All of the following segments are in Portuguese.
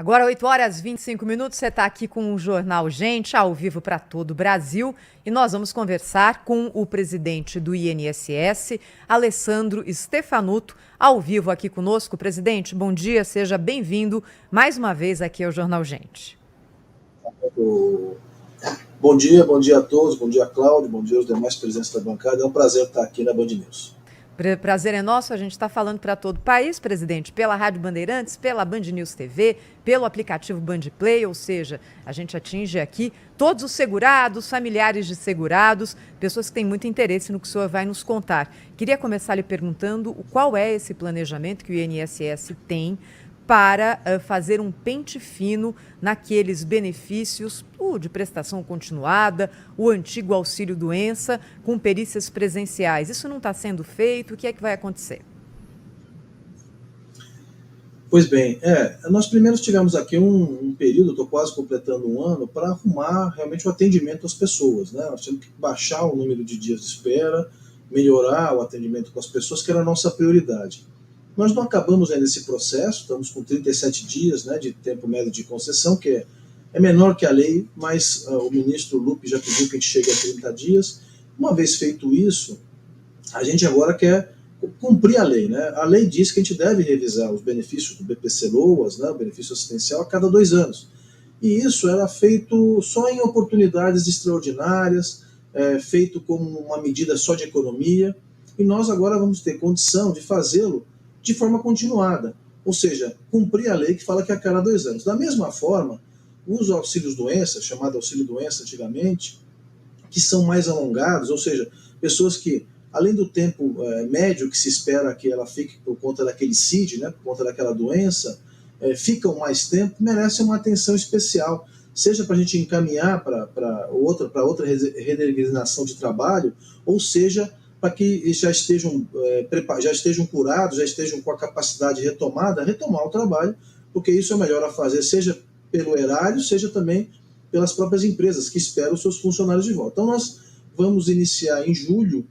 Agora, 8 horas e 25 minutos, você está aqui com o Jornal Gente, ao vivo para todo o Brasil, e nós vamos conversar com o presidente do INSS, Alessandro Stefanuto, ao vivo aqui conosco. Presidente, bom dia, seja bem-vindo mais uma vez aqui ao Jornal Gente. Bom dia a todos, bom dia Cláudio, bom dia aos demais presentes da bancada, é um prazer estar aqui na Band News. Prazer é nosso, a gente está falando para todo o país, presidente, pela Rádio Bandeirantes, pela Band News TV, pelo aplicativo Band Play, ou seja, a gente atinge aqui todos os segurados, familiares de segurados, pessoas que têm muito interesse no que o senhor vai nos contar. Queria começar lhe perguntando qual é esse planejamento que o INSS tem para fazer um pente fino naqueles benefícios, o de prestação continuada, o antigo auxílio-doença, com perícias presenciais. Isso não está sendo feito, o que é que vai acontecer? Pois bem, nós primeiro tivemos aqui um período, estou quase completando um ano, para arrumar realmente o atendimento às pessoas, né? Nós temos que baixar o número de dias de espera, melhorar o atendimento com as pessoas, que era a nossa prioridade. Nós não acabamos ainda esse processo, estamos com 37 dias, né, de tempo médio de concessão, que é menor que a lei, mas o ministro Lupe já pediu que a gente chegue a 30 dias. Uma vez feito isso, a gente agora quer cumprir a lei, né? A lei diz que a gente deve revisar os benefícios do BPC-Loas, né, o benefício assistencial, a cada 2 anos. E isso era feito só em oportunidades extraordinárias, feito como uma medida só de economia, e nós agora vamos ter condição de fazê-lo de forma continuada, ou seja, cumprir a lei que fala que é a cada 2 anos. Da mesma forma, os auxílios-doença, chamado auxílio-doença antigamente, que são mais alongados, ou seja, pessoas que, além do tempo médio que se espera que ela fique por conta daquele CID, né, por conta daquela doença, ficam mais tempo, merecem uma atenção especial, seja para a gente encaminhar para outra redesignação de trabalho, ou seja, para que já estejam curados, já estejam com a capacidade retomada, retomar o trabalho, porque isso é melhor a fazer, seja pelo erário, seja também pelas próprias empresas que esperam os seus funcionários de volta. Então nós vamos iniciar em julho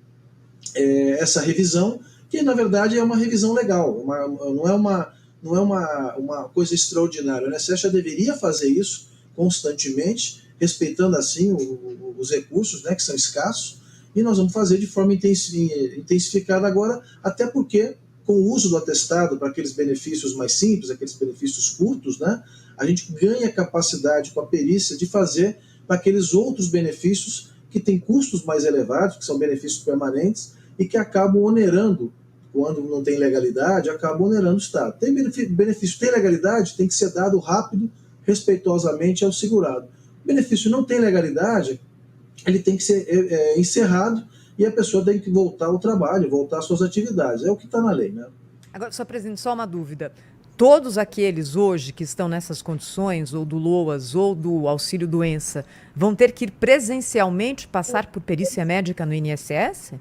essa revisão, que na verdade é uma revisão legal, não é uma coisa extraordinária. O INSS já deveria fazer isso constantemente, respeitando assim os recursos, né, que são escassos, e nós vamos fazer de forma intensificada agora, até porque, com o uso do atestado para aqueles benefícios mais simples, aqueles benefícios curtos, né, a gente ganha capacidade com a perícia de fazer para aqueles outros benefícios que têm custos mais elevados, que são benefícios permanentes, e que acabam onerando, quando não tem legalidade, acabam onerando o Estado. Tem benefício, tem legalidade, tem que ser dado rápido, respeitosamente ao segurado. O benefício não tem legalidade, ele tem que ser encerrado e a pessoa tem que voltar ao trabalho, voltar às suas atividades. É o que está na lei, né? Agora, senhor presidente, só uma dúvida. Todos aqueles hoje que estão nessas condições, ou do LOAS ou do auxílio-doença, vão ter que ir presencialmente passar por perícia médica no INSS?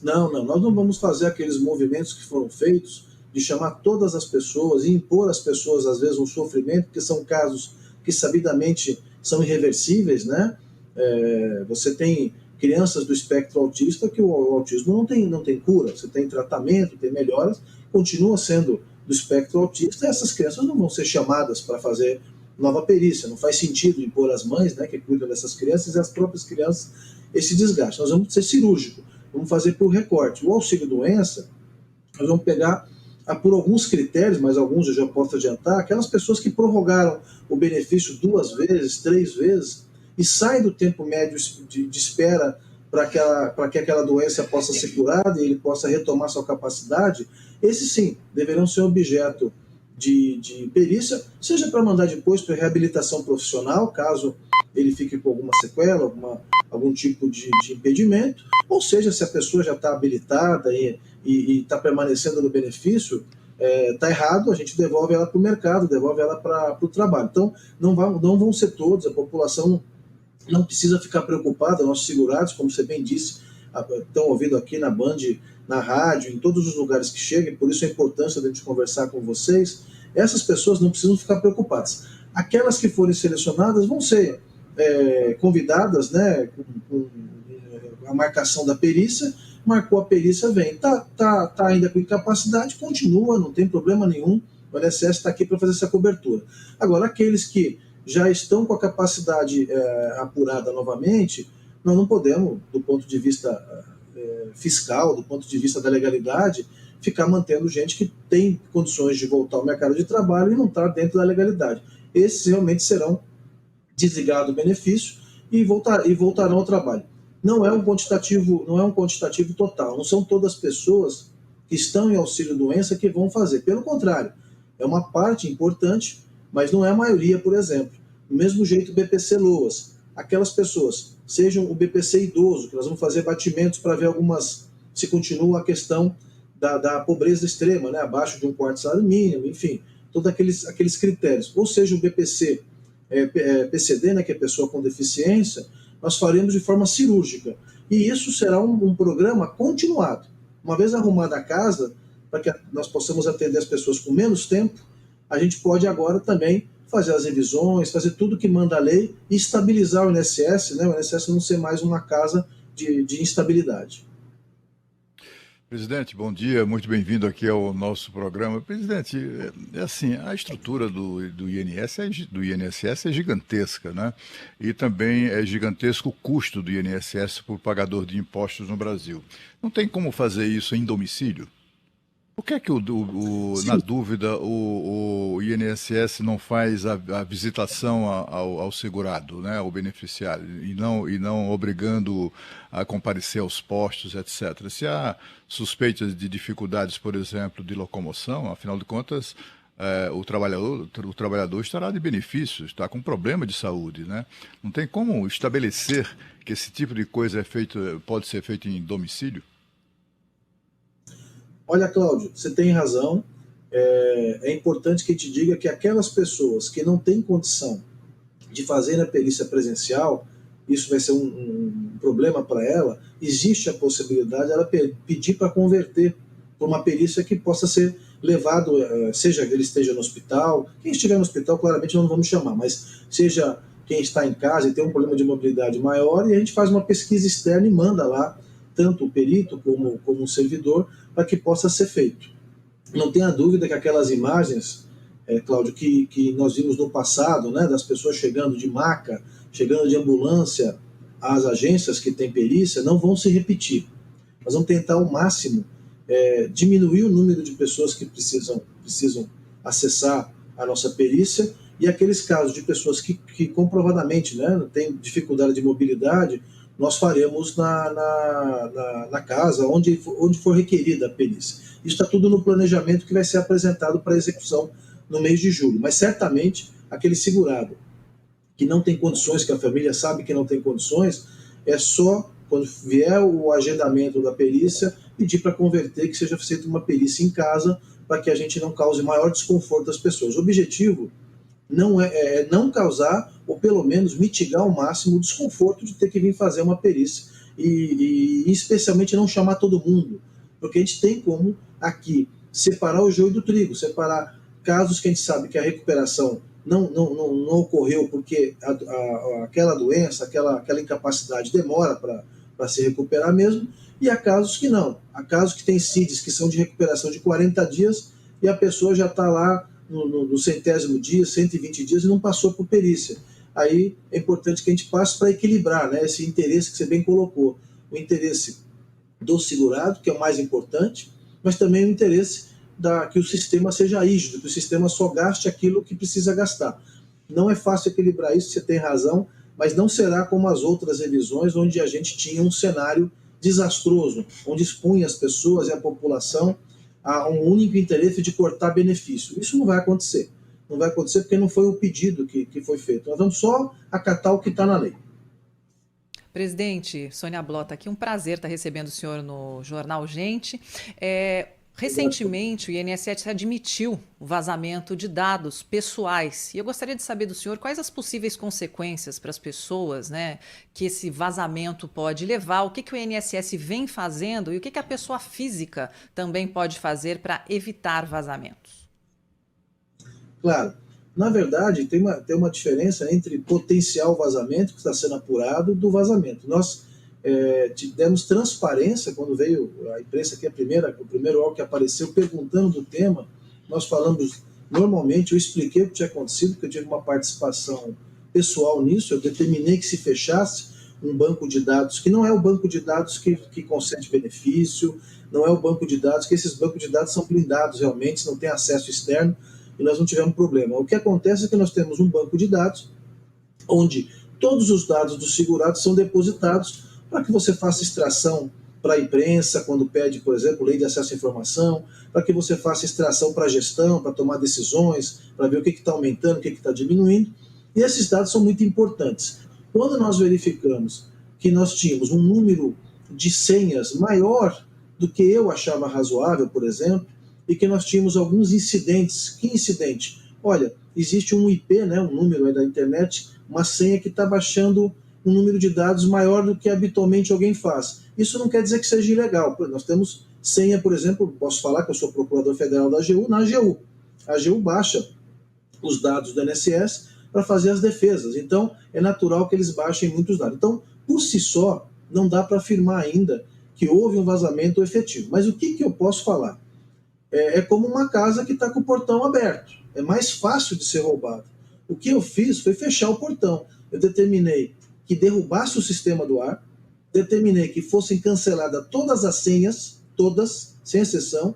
Não, nós não vamos fazer aqueles movimentos que foram feitos de chamar todas as pessoas e impor às pessoas, às vezes, um sofrimento, porque são casos que sabidamente são irreversíveis, né? Você tem crianças do espectro autista que o autismo não tem cura, você tem tratamento, tem melhoras, continua sendo do espectro autista, e essas crianças não vão ser chamadas para fazer nova perícia, não faz sentido impor às mães, né, que cuidam dessas crianças, e as próprias crianças esse desgaste. Nós vamos ser cirúrgico, vamos fazer por recorte. O auxílio-doença, nós vamos pegar por alguns critérios, mas alguns eu já posso adiantar, aquelas pessoas que prorrogaram o benefício 2 vezes, 3 vezes, e saem do tempo médio de espera para que aquela doença possa ser curada e ele possa retomar sua capacidade, esses sim deverão ser objeto de perícia, seja para mandar depois para reabilitação profissional, caso ele fique com alguma sequela, algum tipo de impedimento, ou seja, se a pessoa já está habilitada e está permanecendo no benefício, está errado, a gente devolve ela para o mercado, devolve ela para o trabalho. Então, não vão ser todos, a população não precisa ficar preocupada, nossos segurados, como você bem disse, estão ouvindo aqui na Band, na rádio, em todos os lugares que cheguem, por isso a importância de a gente conversar com vocês. Essas pessoas não precisam ficar preocupadas. Aquelas que forem selecionadas vão ser convidadas, né, com a marcação da perícia, marcou a perícia, vem. Tá ainda com incapacidade, continua, não tem problema nenhum, O INSS está aqui para fazer essa cobertura. Agora, aqueles que já estão com a capacidade apurada novamente, nós não podemos, do ponto de vista fiscal, do ponto de vista da legalidade, ficar mantendo gente que tem condições de voltar ao mercado de trabalho e não está dentro da legalidade. Esses realmente serão desligados do benefício e voltarão ao trabalho. Não é um quantitativo total, não são todas as pessoas que estão em auxílio-doença que vão fazer. Pelo contrário, é uma parte importante, mas não é a maioria, por exemplo. Do mesmo jeito, o BPC-LOAS. Aquelas pessoas, sejam o BPC idoso, que nós vamos fazer batimentos para ver se continua a questão da pobreza extrema, né, abaixo de um quarto salário mínimo, enfim, todos aqueles critérios. Ou seja, o BPC, PCD, né, que é pessoa com deficiência, nós faremos de forma cirúrgica. E isso será um programa continuado. Uma vez arrumada a casa, para que nós possamos atender as pessoas com menos tempo, a gente pode agora também fazer as revisões, fazer tudo que manda a lei e estabilizar o INSS, né? O INSS não ser mais uma casa de instabilidade. Presidente, bom dia, muito bem-vindo aqui ao nosso programa. Presidente, assim, a estrutura do INSS é gigantesca, né? E também é gigantesco o custo do INSS por pagador de impostos no Brasil. Não tem como fazer isso em domicílio? Por que é que, na dúvida, o INSS não faz a visitação ao segurado, né, ao beneficiário, e não obrigando a comparecer aos postos, etc.? Se há suspeitas de dificuldades, por exemplo, de locomoção, afinal de contas, o trabalhador estará de benefício, está com problema de saúde, né? Não tem como estabelecer que esse tipo de coisa pode ser feito em domicílio? Olha, Cláudio, você tem razão. É importante que te diga que aquelas pessoas que não têm condição de fazer a perícia presencial, isso vai ser um problema para ela, existe a possibilidade de ela pedir para converter para uma perícia que possa ser levado, seja ele esteja no hospital, quem estiver no hospital claramente não vamos chamar, mas seja quem está em casa e tem um problema de mobilidade maior, e a gente faz uma pesquisa externa e manda lá tanto o perito como o servidor, para que possa ser feito. Não tenha dúvida que aquelas imagens, Cláudio, que nós vimos no passado, né, das pessoas chegando de maca, chegando de ambulância às agências que têm perícia, não vão se repetir. Nós vamos tentar ao máximo diminuir o número de pessoas que precisam acessar a nossa perícia, e aqueles casos de pessoas que comprovadamente, né, têm dificuldade de mobilidade, nós faremos na casa, onde for requerida a perícia. Isso está tudo no planejamento que vai ser apresentado para execução no mês de julho. Mas certamente aquele segurado que não tem condições, que a família sabe que não tem condições, é só quando vier o agendamento da perícia, pedir para converter, que seja feita uma perícia em casa, para que a gente não cause maior desconforto às pessoas. O objetivo é não causar, ou pelo menos mitigar ao máximo o desconforto de ter que vir fazer uma perícia, e especialmente não chamar todo mundo, porque a gente tem como aqui separar o joio do trigo, separar casos que a gente sabe que a recuperação não ocorreu porque aquela doença, aquela incapacidade demora para se recuperar mesmo, e há casos que não. Há casos que tem CIDs que são de recuperação de 40 dias e a pessoa já está lá no 100º dia, 120 dias e não passou por perícia. Aí é importante que a gente passe para equilibrar, né, esse interesse que você bem colocou. O interesse do segurado, que é o mais importante, mas também o interesse que o sistema seja rígido, que o sistema só gaste aquilo que precisa gastar. Não é fácil equilibrar isso, você tem razão, mas não será como as outras revisões, onde a gente tinha um cenário desastroso, onde expunha as pessoas e a população a um único interesse de cortar benefício. Isso não vai acontecer. Não vai acontecer porque não foi o pedido que foi feito. Nós vamos só acatar o que está na lei. Presidente, Sônia Blota aqui, um prazer estar recebendo o senhor no Jornal Gente. Recentemente, o INSS admitiu o vazamento de dados pessoais. E eu gostaria de saber do senhor quais as possíveis consequências para as pessoas, né, que esse vazamento pode levar, o que o INSS vem fazendo e o que a pessoa física também pode fazer para evitar vazamentos. Claro. Na verdade, tem uma diferença entre potencial vazamento, que está sendo apurado, do vazamento. Nós demos transparência quando veio a imprensa, que é o primeiro órgão que apareceu perguntando do tema. Nós falamos Normalmente eu expliquei o que tinha acontecido, porque eu tive uma participação pessoal nisso, eu determinei que se fechasse um banco de dados, que não é o banco de dados que concede benefício, não é o banco de dados, que esses bancos de dados são blindados realmente, não tem acesso externo, e nós não tivemos problema. O que acontece é que nós temos um banco de dados, onde todos os dados dos segurados são depositados para que você faça extração para a imprensa, quando pede, por exemplo, lei de acesso à informação, para que você faça extração para a gestão, para tomar decisões, para ver o que está aumentando, o que está diminuindo, e esses dados são muito importantes. Quando nós verificamos que nós tínhamos um número de senhas maior do que eu achava razoável, por exemplo, e que nós tínhamos alguns incidentes. Que incidente? Olha, existe um IP, né, um número aí da internet, uma senha que está baixando um número de dados maior do que habitualmente alguém faz. Isso não quer dizer que seja ilegal. Nós temos senha, por exemplo, posso falar que eu sou procurador federal da AGU, na AGU. A AGU baixa os dados do INSS para fazer as defesas. Então, é natural que eles baixem muitos dados. Então, por si só, não dá para afirmar ainda que houve um vazamento efetivo. Mas o que eu posso falar? É como uma casa que está com o portão aberto. É mais fácil de ser roubado. O que eu fiz foi fechar o portão. Eu determinei que derrubasse o sistema do ar, determinei que fossem canceladas todas as senhas, todas, sem exceção,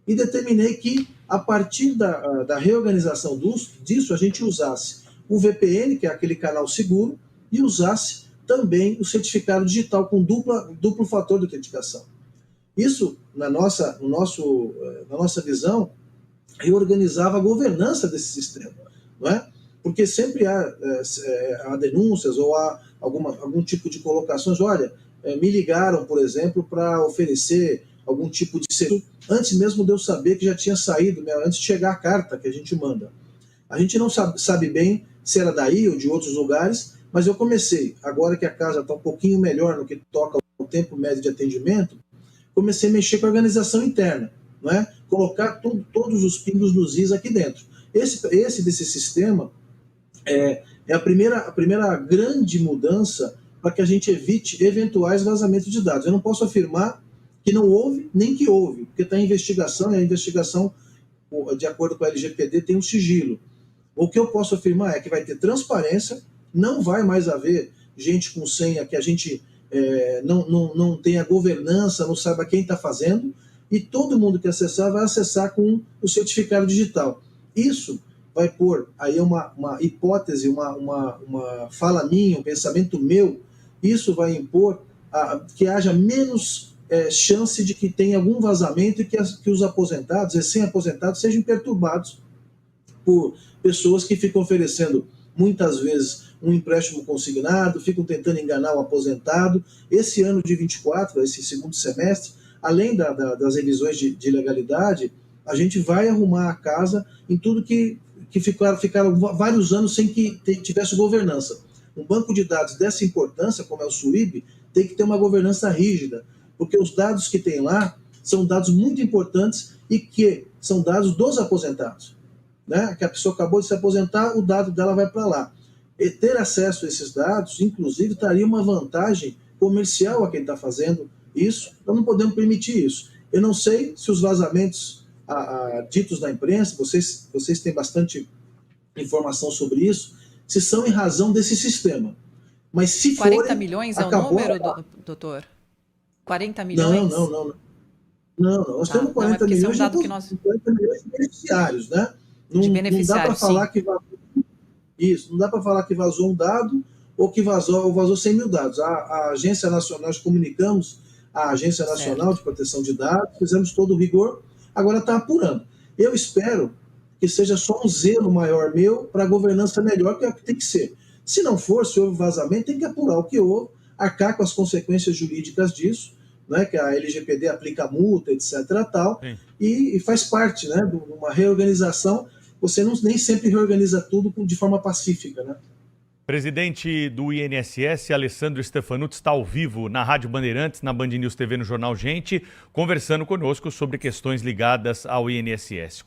e determinei que, a partir da reorganização disso, a gente usasse o VPN, que é aquele canal seguro, e usasse também o certificado digital com duplo fator de autenticação. Isso, na nossa visão, reorganizava a governança desse sistema, não é? Porque sempre há denúncias ou há algum tipo de colocações. Olha, me ligaram, por exemplo, para oferecer algum tipo de serviço, antes mesmo de eu saber que já tinha saído, antes de chegar a carta que a gente manda. A gente não sabe bem se era daí ou de outros lugares, mas eu comecei, agora que a casa está um pouquinho melhor no que toca ao tempo médio de atendimento, comecei a mexer com a organização interna, não é? Colocar todos os pingos nos is aqui dentro. Esse desse sistema é a primeira grande mudança para que a gente evite eventuais vazamentos de dados. Eu não posso afirmar que não houve, nem que houve, porque está em investigação, e a investigação, de acordo com a LGPD, tem um sigilo. O que eu posso afirmar é que vai ter transparência, não vai mais haver gente com senha que a gente não tenha governança, não saiba quem está fazendo, e todo mundo que acessar vai acessar com o certificado digital. Isso vai pôr aí uma hipótese, uma fala minha, um pensamento meu, isso vai impor que haja menos chance de que tenha algum vazamento e que os aposentados, recém-aposentados, sejam perturbados por pessoas que ficam oferecendo, muitas vezes, um empréstimo consignado, ficam tentando enganar o aposentado. Esse ano de 24, esse segundo semestre, além das revisões de legalidade, a gente vai arrumar a casa em tudo que ficaram vários anos sem que tivesse governança. Um banco de dados dessa importância, como é o SUIB, tem que ter uma governança rígida, porque os dados que tem lá são dados muito importantes e que são dados dos aposentados, né? Que a pessoa acabou de se aposentar, o dado dela vai para lá. E ter acesso a esses dados, inclusive, traria uma vantagem comercial a quem está fazendo isso. Então não podemos permitir isso. Eu não sei se os vazamentos ditos na imprensa, vocês têm bastante informação sobre isso, se são em razão desse sistema. Mas se 40 forem, milhões é o número, doutor? 40 milhões? Não. Nós temos 40 milhões de beneficiários, né? Não dá para falar que vazou. Isso, não dá para falar que vazou um dado ou que vazou 100 mil dados. A Agência Nacional, nós comunicamos à Agência Nacional de Proteção de Dados, fizemos todo o rigor, agora está apurando. Eu espero que seja só um zelo maior meu para a governança melhor, que é o que tem que ser. Se não for, se houve vazamento, tem que apurar o que houve, arcar com as consequências jurídicas disso, né, que a LGPD aplica multa, etc. Tal, e faz parte, né, de uma reorganização. Você nem sempre reorganiza tudo de forma pacífica, né? Presidente do INSS, Alessandro Stefanuto, está ao vivo na Rádio Bandeirantes, na Band News TV, no Jornal Gente, conversando conosco sobre questões ligadas ao INSS.